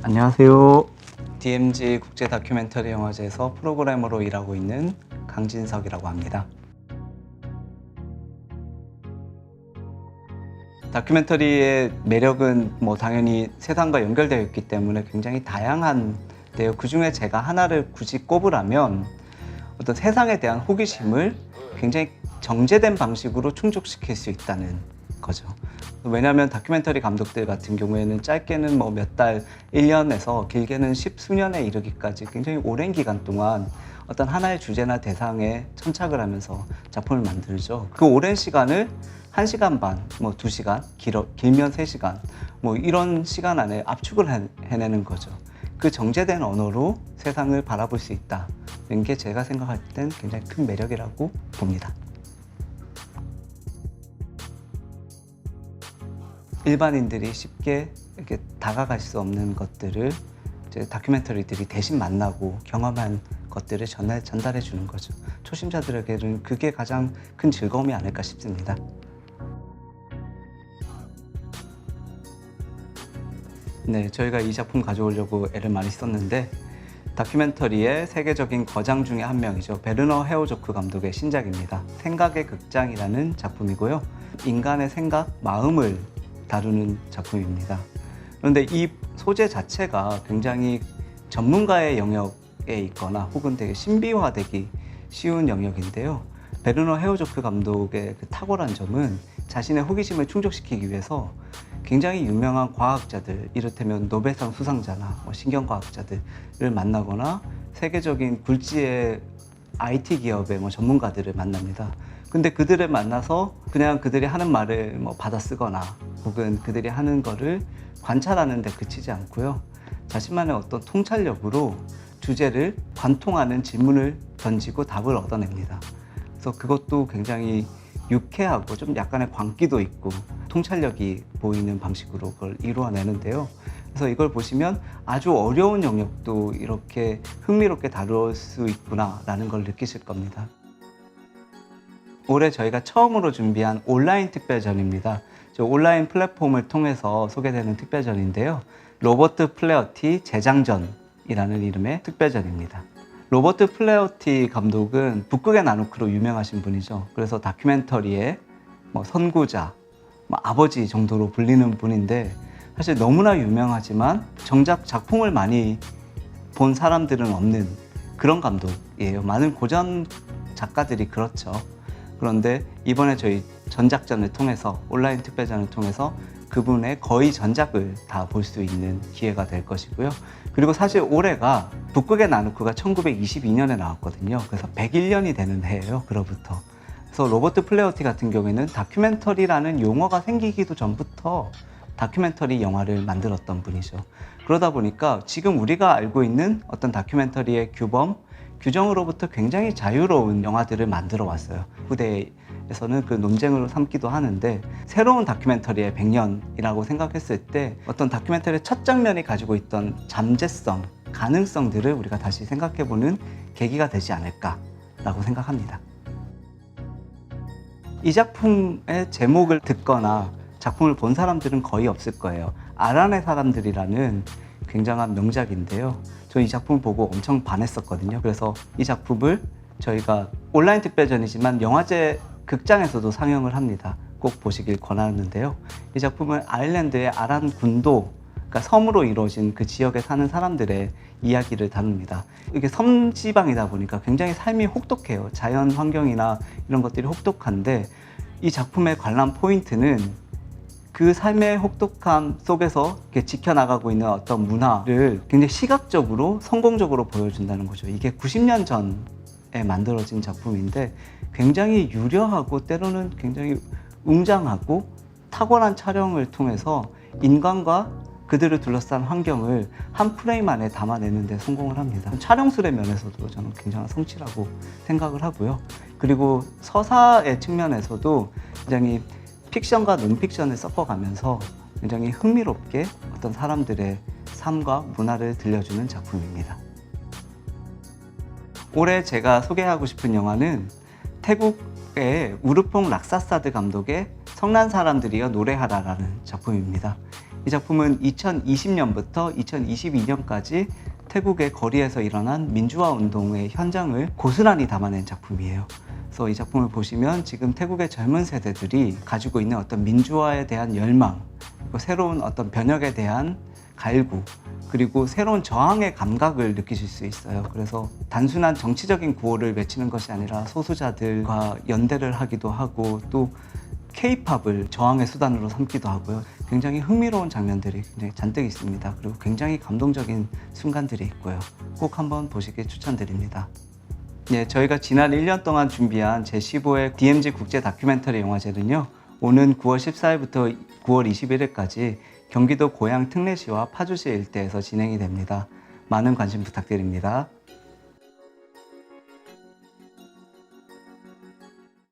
안녕하세요. DMZ 국제 다큐멘터리 영화제에서 프로그래머로 일하고 있는 강진석이라고 합니다. 다큐멘터리의 매력은 당연히 세상과 연결되어 있기 때문에 굉장히 다양한데요. 그 중에 제가 하나를 굳이 꼽으라면 어떤 세상에 대한 호기심을 굉장히 정제된 방식으로 충족시킬 수 있다는 거죠. 왜냐하면 다큐멘터리 감독들 같은 경우에는 짧게는 몇 달, 1년에서 길게는 10수년에 이르기까지 굉장히 오랜 기간 동안 어떤 하나의 주제나 대상에 천착을 하면서 작품을 만들죠. 그 오랜 시간을 1시간 반, 2시간, 길면 3시간 이런 시간 안에 압축을 해내는 거죠. 그 정제된 언어로 세상을 바라볼 수 있다는 게 제가 생각할 땐 굉장히 큰 매력이라고 봅니다. 일반인들이 쉽게 이렇게 다가갈 수 없는 것들을 이제 다큐멘터리들이 대신 만나고 경험한 것들을 전달해 주는 거죠. 초심자들에게는 그게 가장 큰 즐거움이 아닐까 싶습니다. 네, 저희가 이 작품 가져오려고 애를 많이 썼는데 다큐멘터리의 세계적인 거장 중에 한 명이죠. 베르너 헤어조크 감독의 신작입니다. 생각의 극장이라는 작품이고요. 인간의 생각, 마음을 다루는 작품입니다. 그런데 이 소재 자체가 굉장히 전문가의 영역에 있거나 혹은 되게 신비화되기 쉬운 영역인데요. 베르너 헤어조크 감독의 그 탁월한 점은 자신의 호기심을 충족시키기 위해서 굉장히 유명한 과학자들, 이를테면 노벨상 수상자나 신경과학자들을 만나거나 세계적인 굴지의 IT 기업의 전문가들을 만납니다. 근데 그들을 만나서 그냥 그들이 하는 말을 받아 쓰거나 혹은 그들이 하는 거를 관찰하는 데 그치지 않고요. 자신만의 어떤 통찰력으로 주제를 관통하는 질문을 던지고 답을 얻어냅니다. 그래서 그것도 굉장히 유쾌하고 좀 약간의 광기도 있고 통찰력이 보이는 방식으로 그걸 이루어내는데요. 그래서 이걸 보시면 아주 어려운 영역도 이렇게 흥미롭게 다룰 수 있구나라는 걸 느끼실 겁니다. 올해 저희가 처음으로 준비한 온라인 특별전입니다. 온라인 플랫폼을 통해서 소개되는 특별전인데요. 로버트 플레어티 재장전이라는 이름의 특별전입니다. 로버트 플레어티 감독은 북극의 나누크로 유명하신 분이죠. 그래서 다큐멘터리의 선구자, 아버지 정도로 불리는 분인데 사실 너무나 유명하지만 정작 작품을 많이 본 사람들은 없는 그런 감독이에요. 많은 고전 작가들이 그렇죠. 그런데 이번에 저희 전작전을 통해서 온라인 특별전을 통해서 그분의 거의 전작을 다 볼 수 있는 기회가 될 것이고요. 그리고 사실 올해가 북극의 나누크가 1922년에 나왔거든요. 그래서 101년이 되는 해예요. 그로부터. 그래서 로버트 플레어티 같은 경우에는 다큐멘터리라는 용어가 생기기도 전부터 다큐멘터리 영화를 만들었던 분이죠. 그러다 보니까 지금 우리가 알고 있는 어떤 다큐멘터리의 규정으로부터 굉장히 자유로운 영화들을 만들어 왔어요. 후대에서는 그 논쟁으로 삼기도 하는데 새로운 다큐멘터리의 100년이라고 생각했을 때 어떤 다큐멘터리의 첫 장면이 가지고 있던 잠재성, 가능성들을 우리가 다시 생각해보는 계기가 되지 않을까라고 생각합니다. 이 작품의 제목을 듣거나 작품을 본 사람들은 거의 없을 거예요. 아란의 사람들이라는 굉장한 명작인데요. 저 이 작품을 보고 엄청 반했었거든요. 그래서 이 작품을 저희가 온라인 특별전이지만 영화제 극장에서도 상영을 합니다. 꼭 보시길 권하는데요. 이 작품은 아일랜드의 아란 군도, 그러니까 섬으로 이루어진 그 지역에 사는 사람들의 이야기를 다룹니다. 이게 섬지방이다 보니까 굉장히 삶이 혹독해요. 자연 환경이나 이런 것들이 혹독한데 이 작품의 관람 포인트는 그 삶의 혹독함 속에서 지켜나가고 있는 어떤 문화를 굉장히 시각적으로 성공적으로 보여준다는 거죠. 이게 90년 전에 만들어진 작품인데 굉장히 유려하고 때로는 굉장히 웅장하고 탁월한 촬영을 통해서 인간과 그들을 둘러싼 환경을 한 프레임 안에 담아내는 데 성공을 합니다. 촬영술의 면에서도 저는 굉장한 성취라고 생각을 하고요. 그리고 서사의 측면에서도 굉장히 픽션과 논픽션을 섞어가면서 굉장히 흥미롭게 어떤 사람들의 삶과 문화를 들려주는 작품입니다. 올해 제가 소개하고 싶은 영화는 태국의 우르퐁 락사사드 감독의 성난 사람들이여 노래하라라는 작품입니다. 이 이 작품은 2020년부터 2022년까지 태국의 거리에서 일어난 민주화 운동의 현장을 고스란히 담아낸 작품이에요. 그래서 이 작품을 보시면 지금 태국의 젊은 세대들이 가지고 있는 어떤 민주화에 대한 열망, 그리고 새로운 어떤 변혁에 대한 갈구, 그리고 새로운 저항의 감각을 느끼실 수 있어요. 그래서 단순한 정치적인 구호를 외치는 것이 아니라 소수자들과 연대를 하기도 하고 또 K-팝을 저항의 수단으로 삼기도 하고요. 굉장히 흥미로운 장면들이 굉장히 잔뜩 있습니다. 그리고 굉장히 감동적인 순간들이 있고요. 꼭 한번 보시길 추천드립니다. 예, 저희가 지난 1년 동안 준비한 제15회 DMZ 국제 다큐멘터리 영화제는요. 오는 9월 14일부터 9월 21일까지 경기도 고양 특례시와 파주시 일대에서 진행이 됩니다. 많은 관심 부탁드립니다.